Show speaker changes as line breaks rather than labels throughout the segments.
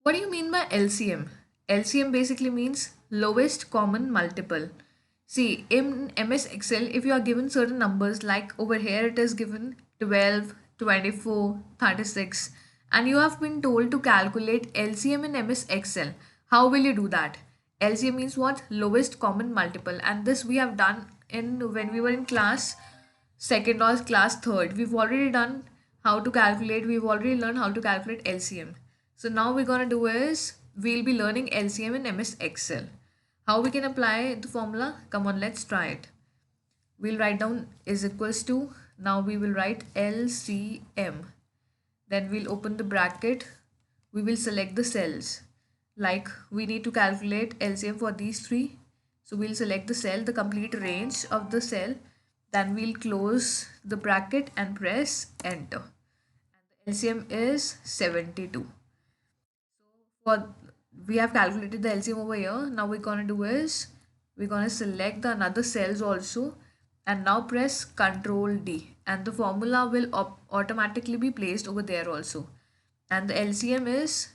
What do you mean by LCM? LCM basically means lowest common multiple. See, in MS Excel, if you are given certain numbers, like over here it is given 12, 24, 36, and you have been told to calculate LCM in MS Excel, how will you do that? LCM means what? Lowest common multiple. And this we have done in when we were in class second or class third. We've already done how to calculate, we've already learned how to calculate LCM. So now we're gonna do is we'll be learning LCM in MS Excel. How we can apply the formula? Come on, let's try it. We'll write down is equals to, now we will write LCM. Then we'll open the bracket. We will select the cells. Like we need to calculate LCM for these three. So we'll select the cell, the complete range of the cell. Then we'll close the bracket and press enter. And the LCM is 72. For we have calculated the LCM over here. Now we're gonna do is we're gonna select the another cells also and now press Ctrl D and the formula will automatically be placed over there also. And the LCM is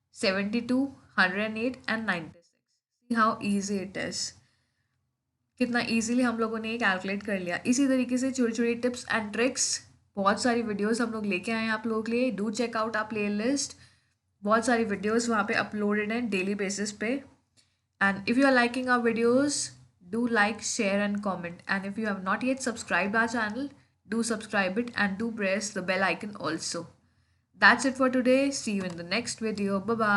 72, 108 and 96. See how easy it is. कितना easily हम लोगों ने ये calculate कर लिया. इसी तरीके से छोटी छोटी टिप्स एंड ट्रिक्स बहुत सारी वीडियोस हम लोग लेके आए हैं आप लोगों के लिए. Do check out our playlist. बहुत सारी वीडियोस वहाँ पे अपलोडेड हैं डेली बेसिस पे. And if you are liking our videos, do like, share and comment. And if you have not yet subscribe our channel, do subscribe it and do press the bell icon also. That's it for today. See you in the next video. Bye bye.